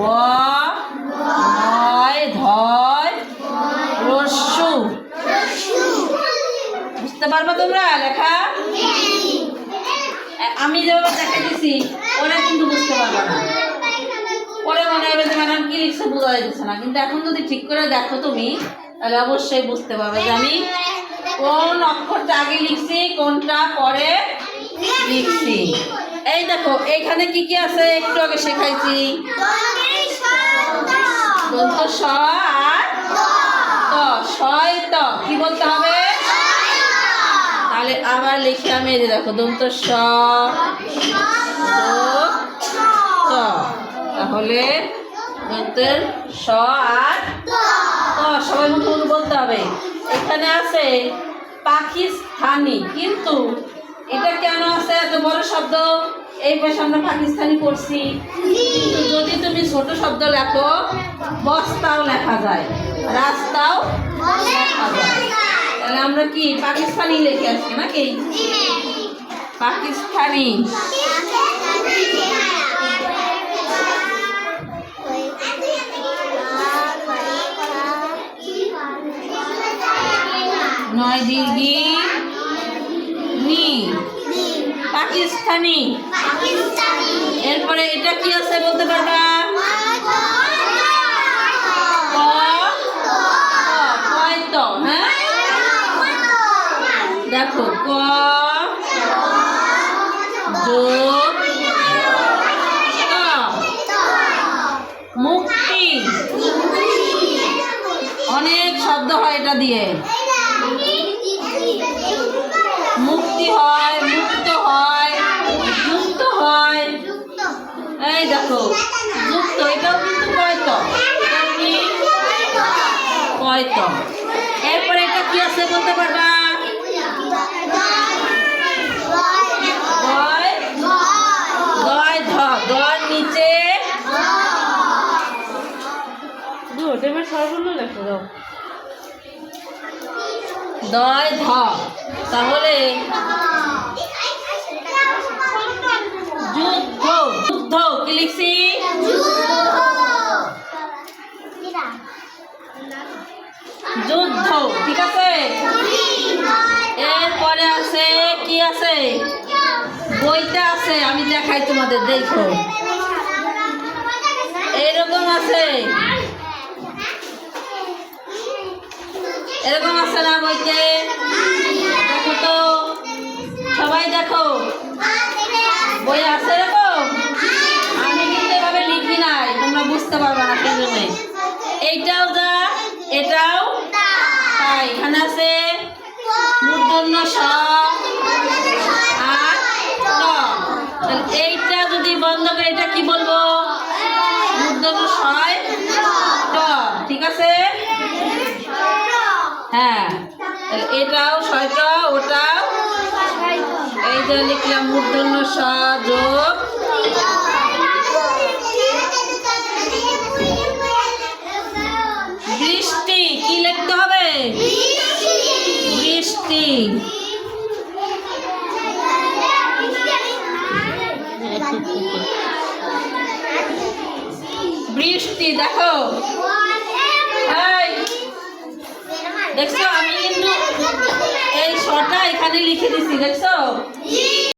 নয় ধয় রস্যু। বুঝতে পারবে তোমরা লেখা? আমি যেভাবে দেখা দিছি ওরা কিন্তু বুঝতে পারবে না, পরে মনে হবে যে ম্যাডাম কি লিখছে বোঝা যাচ্ছে না। কিন্তু এখন যদি ঠিক করে দেখো তুমি তাহলে অবশ্যই বুঝতে পারবে যে আমি কোন অক্ষরটা আগে লিখছি কোনটা পরে লিখছি। এই দেখো এইখানে কি কি আছে একটু আগে শেখাইছি। দন্ত স আর ত, শয় ত কি বলতে হবে? তাহলে আবার লিখি আমি, এই যে দেখো দন্ত স ত, তাহলে দন্তের স আর ত সবাই মুখে মুখে বলতে হবে। এখানে আছে পাকিস্তানি, কিন্তু এটা কেন আছে এত বড় শব্দ? এই পাশে আমরা পাকিস্তানি করছি, কিন্তু যদি তুমি ছোট শব্দ লেখো বস্তাও লেখা যায়, রাস্তাও লেখা যায়। তাহলে আমরা কি পাকিস্তানি লিখে আসছি নাকি? পাকিস্তানি। নয় দীর্ঘি নি, পাকিস্তানি। এরপরে এটা কি আছে বলতে পারবা? ক, হ্যাঁ দেখো ক যোগ ত, মুক্তি। অনেক শব্দ হয় এটা দিয়ে, মুক্তি হয়, মুক্ত হয়, যুক্ত হয়। এই দেখো যুক্ত, এটাও কিন্তু কয়ত, কয়ত। এরপরে এটা কি আছে বলতে পারবা? গয় ধ, গর নিচে দয় ধ, তাহলে যুদ্ধ। যুদ্ধ কি লিখছি? যুদ্ধ, ঠিক আছে। এরপরে আছে কি আছে? বইটা আছে, আমি দেখাই তোমাদের, দেখো এরকম আছে, এরকম আছে না বইতে? দেখো তো সবাই, দেখো বই আছে এরকম। আমি কিন্তু এভাবে লিখি নাই, তোমরা বুঝতে পারবে না সেই জন্য। এইটাও যা এটাও তাই। এখানে আছে মূর্ধন্য স আর ত। এইটা যদি বন্ধ করে এটা কি বলবো? মূর্ধন্য শয় ট, ঠিক আছে। হ্যাঁ এটাও শয়ট, ওটাও। এই যে লিখলাম মূর্ধন্য স যোগ বৃষ্টি। কি লিখতে হবে? বৃষ্টি। বৃষ্টি দেখো, দেখছো আমি কিন্তু এই শটা এখানে লিখে দিছি, দেখছো?